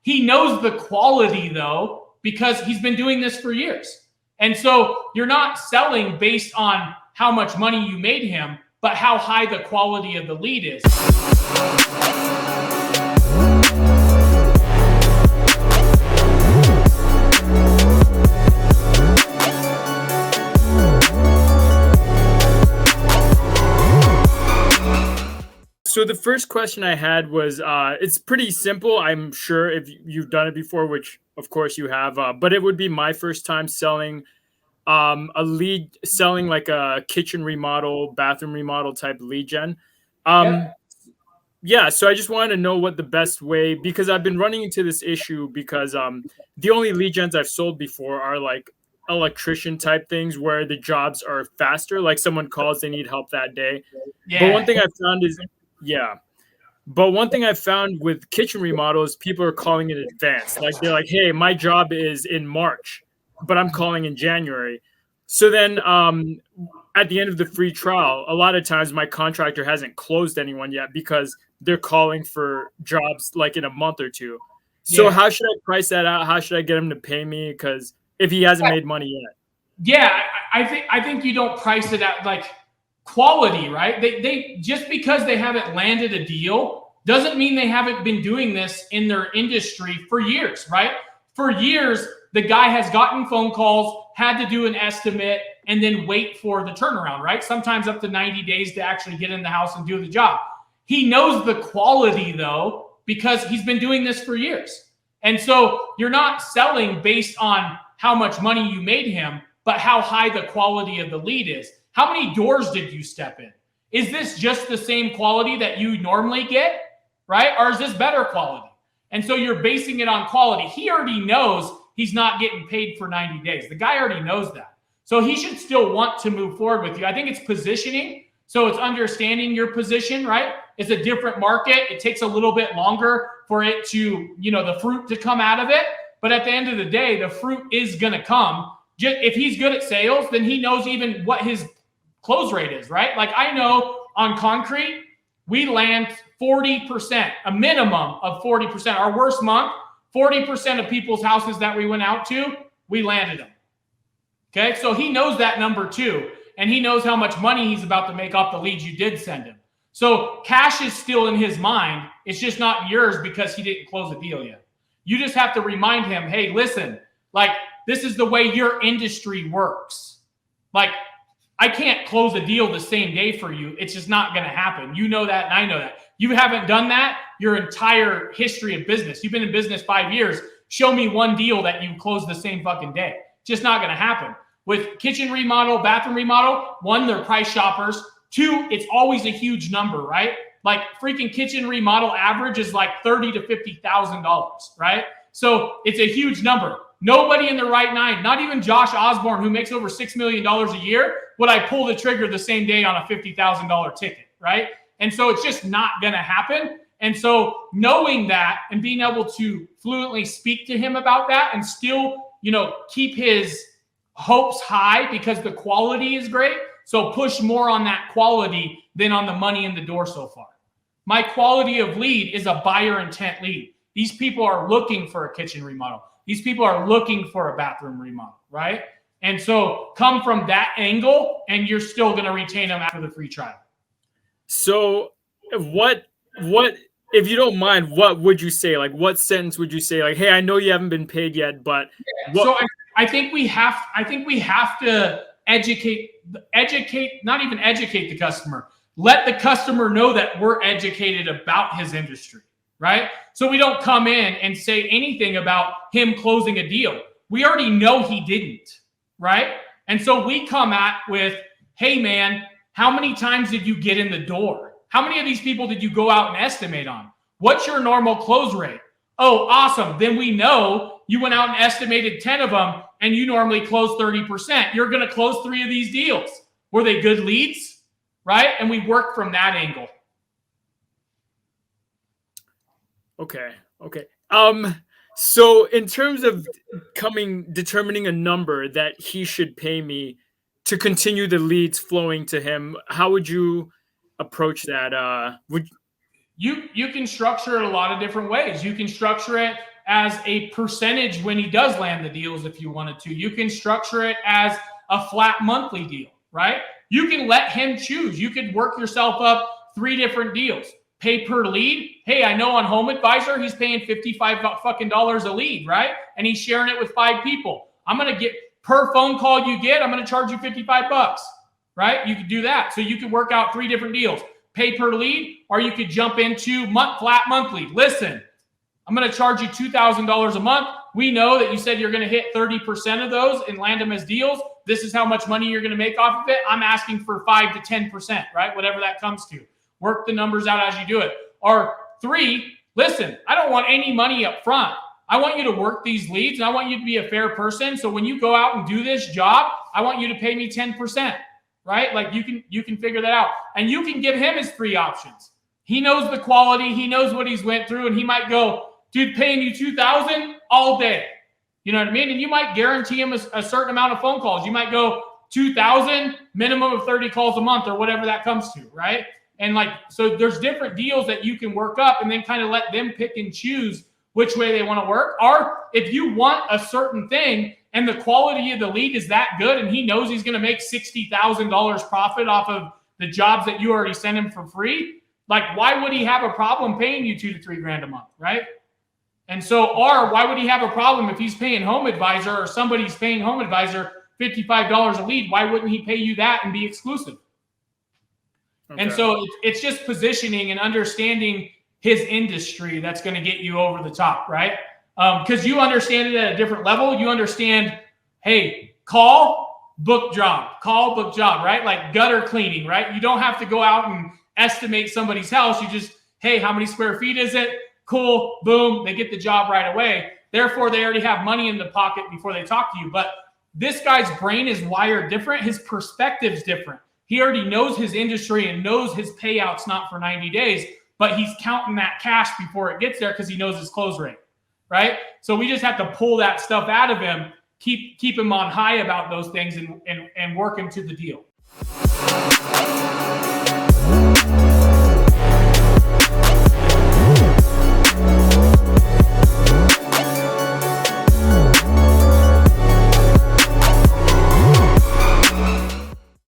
He knows the quality, though, because he's been doing this for years. And so you're not selling based on how much money you made him, but how high the quality of the lead is. So the first question I had was, it's pretty simple. I'm sure if you've done it before, which of course you have, but it would be my first time selling selling like a kitchen remodel, bathroom remodel type lead gen. Yeah, so I just wanted to know what the best way, because I've been running into this issue because the only lead gens I've sold before are like electrician type things where the jobs are faster, like someone calls, they need help that day. But one thing I've found is with kitchen remodels, people are calling in advance. Like they're like, hey, my job is in March, but I'm calling in January. So then at the end of the free trial, a lot of times my contractor hasn't closed anyone yet because they're calling for jobs like in a month or two. So how should I price that out? How should I get him to pay me? Because if he hasn't made money yet. Yeah, I think you don't price it at like quality, right? They just because they haven't landed a deal doesn't mean they haven't been doing this in their industry for years, right? For years, the guy has gotten phone calls, had to do an estimate, and then wait for the turnaround, right? Sometimes up to 90 days to actually get in the house and do the job. He knows the quality, though, because he's been doing this for years. And so you're not selling based on how much money you made him, but how high the quality of the lead is. How many doors did you step in? Is this just the same quality that you normally get, right? Or is this better quality? And so you're basing it on quality. He already knows he's not getting paid for 90 days. The guy already knows that. So he should still want to move forward with you. I think it's positioning. So it's understanding your position, right? It's a different market. It takes a little bit longer for it to, the fruit to come out of it. But at the end of the day, the fruit is going to come. If he's good at sales, then he knows even what his close rate is, right? Like I know on concrete, we land 40%, a minimum of 40%. Our worst month, 40% of people's houses that we went out to, we landed them. Okay, so he knows that number too. And he knows how much money he's about to make off the leads you did send him. So cash is still in his mind. It's just not yours because he didn't close a deal yet. You just have to remind him, hey, listen, like this is the way your industry works. Like I can't close a deal the same day for you. It's just not going to happen. You know that and I know that. You haven't done that your entire history of business. You've been in business 5 years. Show me one deal that you closed the same fucking day. Just not going to happen. With kitchen remodel, bathroom remodel, one, they're price shoppers. Two, it's always a huge number, right? Like freaking kitchen remodel average is like $30,000 to $50,000, right? So it's a huge number. Nobody in their right mind, not even Josh Osborne, who makes over $6 million a year, would I pull the trigger the same day on a $50,000 ticket, right? And so it's just not going to happen. And so knowing that and being able to fluently speak to him about that and still, keep his hopes high because the quality is great. So push more on that quality than on the money in the door so far. My quality of lead is a buyer intent lead. These people are looking for a kitchen remodel. These people are looking for a bathroom remodel, right? And so come from that angle and you're still going to retain them after the free trial. So what, if you don't mind, what would you say? Like what sentence would you say? Like, hey, I know you haven't been paid yet, but so I think we have to educate, not even educate the customer. Let the customer know that we're educated about his industry, right? So we don't come in and say anything about him closing a deal. We already know he didn't, right? And so we come at with, hey man, how many times did you get in the door? How many of these people did you go out and estimate on? What's your normal close rate? Oh, awesome. Then we know you went out and estimated 10 of them and you normally close 30%. You're going to close 3 of these deals. Were they good leads? Right? And we work from that angle. Okay. So in terms of determining a number that he should pay me to continue the leads flowing to him, how would you approach that? You can structure it a lot of different ways. You can structure it as a percentage when he does land the deals if you wanted to. You can structure it as a flat monthly deal, right? You can let him choose. You could work yourself up 3 different deals. Pay per lead. Hey, I know on Home Advisor, he's paying $55 a lead, right? And he's sharing it with 5 people. I'm going to get, per phone call you get, I'm going to charge you $55, right? You could do that. So you could work out 3 different deals. Pay per lead, or you could jump into flat monthly. Listen, I'm going to charge you $2,000 a month. We know that you said you're going to hit 30% of those and land them as deals. This is how much money you're going to make off of it. I'm asking for 5 to 10%, right? Whatever that comes to. Work the numbers out as you do it. Or 3, listen, I don't want any money up front. I want you to work these leads, and I want you to be a fair person. So when you go out and do this job, I want you to pay me 10%, right? Like you can figure that out. And you can give him his 3 options. He knows the quality. He knows what he's went through, and he might go, dude, paying you $2,000 all day. You know what I mean? And you might guarantee him a certain amount of phone calls. You might go $2,000, minimum of 30 calls a month, or whatever that comes to, right? And like, so there's different deals that you can work up and then kind of let them pick and choose which way they want to work. Or if you want a certain thing and the quality of the lead is that good and he knows he's going to make $60,000 profit off of the jobs that you already sent him for free, like why would he have a problem paying you $2,000 to $3,000 a month, right? And so, or why would he have a problem if he's paying Home Advisor or somebody's paying Home Advisor $55 a lead? Why wouldn't he pay you that and be exclusive? Okay. And so it's just positioning and understanding his industry that's going to get you over the top, right? Because you understand it at a different level. You understand, hey, call, book job, right? Like gutter cleaning, right? You don't have to go out and estimate somebody's house. You just, hey, how many square feet is it? Cool, boom, they get the job right away. Therefore, they already have money in the pocket before they talk to you. But this guy's brain is wired different. His perspective's different. He already knows his industry and knows his payouts not for 90 days, but he's counting that cash before it gets there because he knows his close rate, right? So we just have to pull that stuff out of him, keep him on high about those things and work him to the deal.